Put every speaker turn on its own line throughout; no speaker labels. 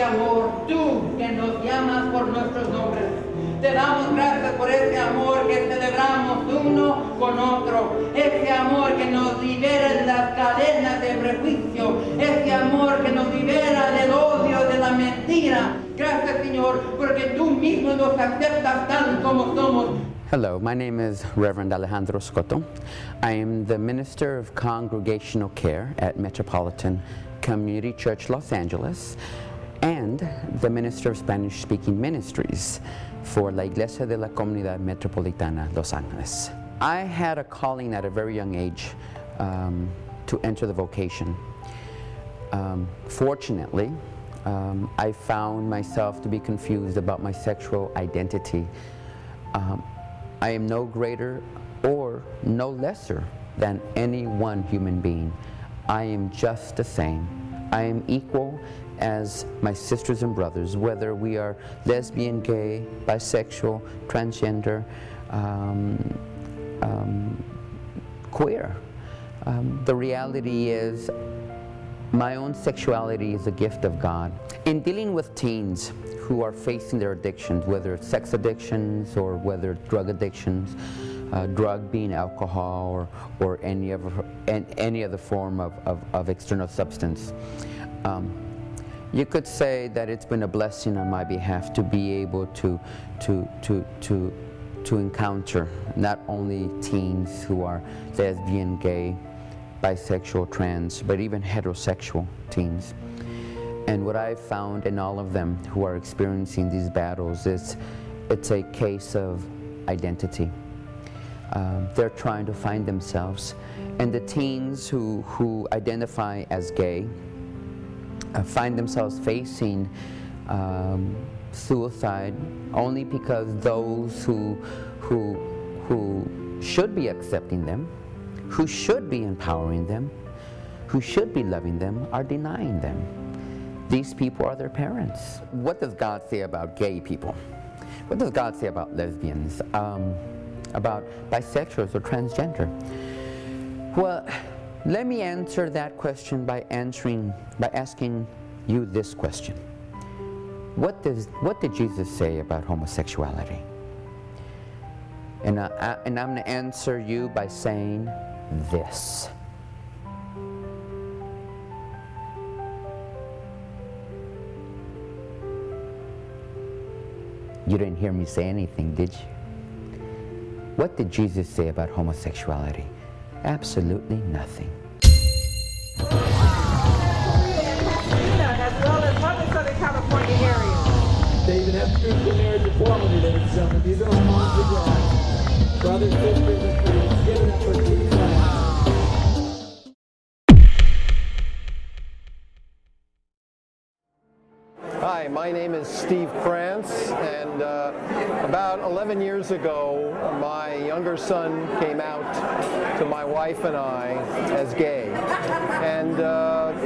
de amor, tú que nos llamas por nuestros nombres. Te damos gracias por ese amor que celebramos uno con otro, ese amor que nos libera de las cadenas de prejuicio, ese amor que nos libera del odio, de la mentira. Gracias, Señor, porque tú mismo nos aceptas tal como somos.
Hello, my name is Reverend Alejandra Duque. I am the Minister of Congregational Care at Metropolitan Community Church, Los Angeles, and the Minister of Spanish-Speaking Ministries for La Iglesia de la Comunidad Metropolitana, Los Angeles. I had a calling at a very young age to enter the vocation. Fortunately, I found myself to be confused about my sexual identity. I am no greater or no lesser than any one human being. I am just the same. I am equal as my sisters and brothers, whether we are lesbian, gay, bisexual, transgender, queer. The reality is my own sexuality is a gift of God. In dealing with teens who are facing their addictions, whether it's sex addictions or whether it's drug addictions, drug being alcohol or any other form of external substance, you could say that it's been a blessing on my behalf to be able to encounter not only teens who are lesbian, gay, bisexual, trans, but even heterosexual teens. And what I've found in all of them who are experiencing these battles is it's a case of identity. They're trying to find themselves. And the teens who identify as gay find themselves facing suicide only because those who should be accepting them, who should be empowering them, who should be loving them, are denying them. These people are their parents. What does God say about gay people? What does God say about lesbians? About bisexuals or transgender? Well, let me answer that question by asking you this question. What did Jesus say about homosexuality? And I'm going to answer you by saying this. You didn't hear me say anything, did you? What did Jesus say about homosexuality? Absolutely nothing.
As well as other Southern California areas.
They even have groups of marriage equality, ladies and gentlemen. These are homes of God. Brothers, sisters, and friends, give it up for Jesus.
Hi, my name is Steve Krantz, and about 11 years ago, my younger son came out to my wife and I as gay. And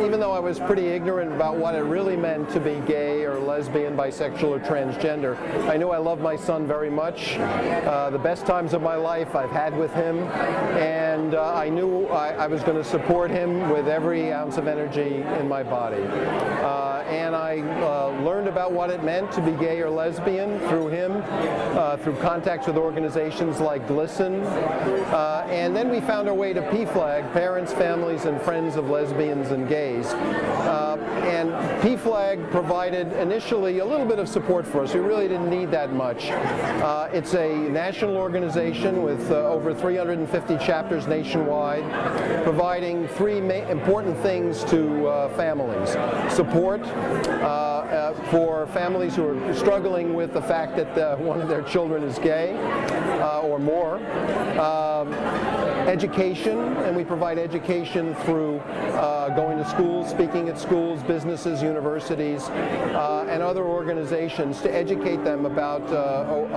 even though I was pretty ignorant about what it really meant to be gay or lesbian, bisexual, or transgender, I knew I loved my son very much. The best times of my life I've had with him, and I knew I was going to support him with every ounce of energy in my body. And I learned about what it meant to be gay or lesbian through him, through contacts with organizations like GLSEN. And then we found our way to PFLAG, Parents, Families, and Friends of Lesbians and Gays. And PFLAG provided initially a little bit of support for us. We really didn't need that much. It's a national organization with over 350 chapters nationwide, providing three important things to families. Support for families who are struggling with the fact that one of their children is gay or more. Education, and we provide education through going to schools, speaking at schools, businesses, universities, and other organizations to educate them about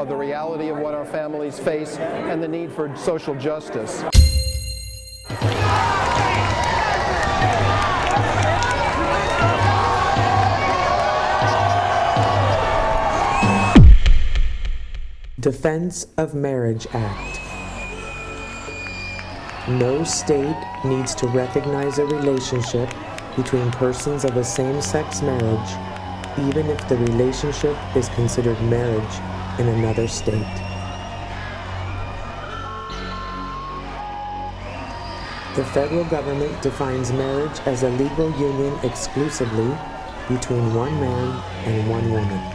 the reality of what our families face and the need for social justice.
Defense of Marriage Act. No state needs to recognize a relationship between persons of a same-sex marriage even if the relationship is considered marriage in another state. The federal government defines marriage as a legal union exclusively between one man and one woman.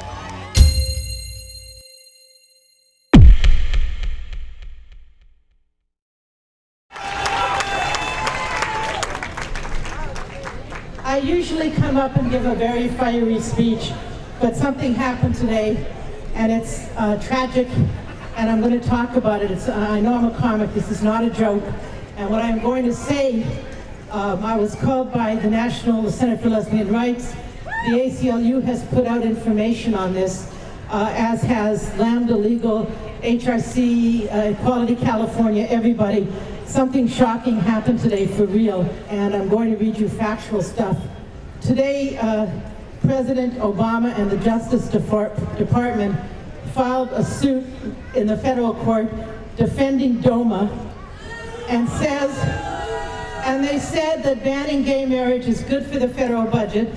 I usually come up and give a very fiery speech, but something happened today, and it's tragic, and I'm going to talk about it. I know I'm a comic, this is not a joke, and what I'm going to say, I was called by the Center for Lesbian Rights. The ACLU has put out information on this, as has Lambda Legal, HRC, Equality California, everybody. Something shocking happened today for real, and I'm going to read you factual stuff. Today, President Obama and the Justice Department filed a suit in the federal court defending DOMA, and they said that banning gay marriage is good for the federal budget,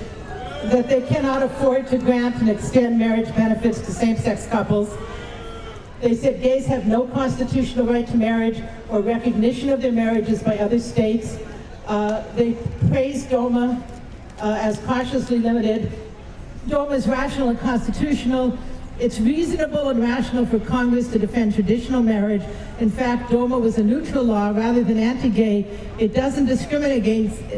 that they cannot afford to grant and extend marriage benefits to same-sex couples. They said gays have no constitutional right to marriage or recognition of their marriages by other states. They praised DOMA as cautiously limited. DOMA is rational and constitutional. It's reasonable and rational for Congress to defend traditional marriage. In fact, DOMA was a neutral law rather than anti-gay. It doesn't discriminate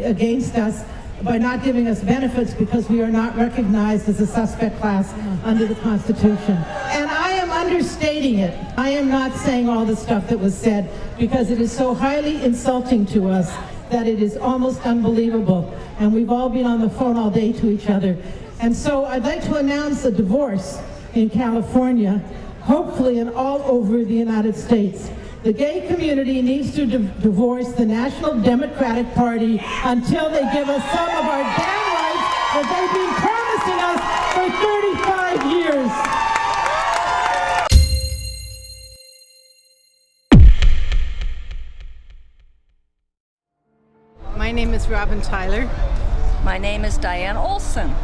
against us by not giving us benefits because we are not recognized as a suspect class under the Constitution. And I am understating it. I am not saying all the stuff that was said because it is so highly insulting to us that it is almost unbelievable. And we've all been on the phone all day to each other. And so I'd like to announce a divorce in California, hopefully and all over the United States. The gay community needs to divorce the National Democratic Party until they give us some of our damn rights that they've been promising us for 35 years.
My name is Robin Tyler.
My name is Diane Olson.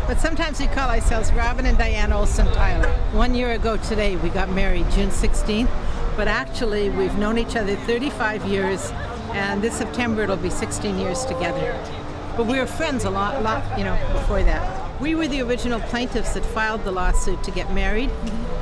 But sometimes we call ourselves Robin and Diane Olson Tyler. 1 year ago today, we got married, June 16th. But actually, we've known each other 35 years, and this September it'll be 16 years together. But we were friends a lot, before that. We were the original plaintiffs that filed the lawsuit to get married.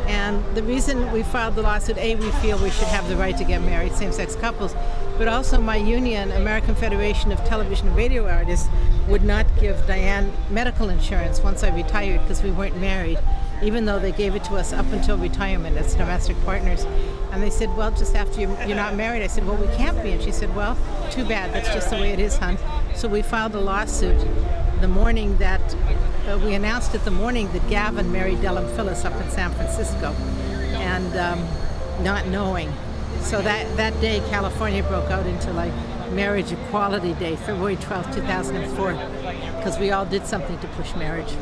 And the reason we filed the lawsuit, A, we feel we should have the right to get married, same-sex couples, but also my union, American Federation of Television and Radio Artists, would not give Diane medical insurance once I retired because we weren't married, even though they gave it to us up until retirement as domestic partners. And they said, well, just after you're not married. I said, well, we can't be. And she said, well, too bad. That's just the way it is, hon. So we filed a lawsuit the morning that, we announced it the morning that Gavin married Dellum Phyllis up in San Francisco, and not knowing. So that day, California broke out into like Marriage Equality Day, February 12, 2004, because we all did something to push marriage.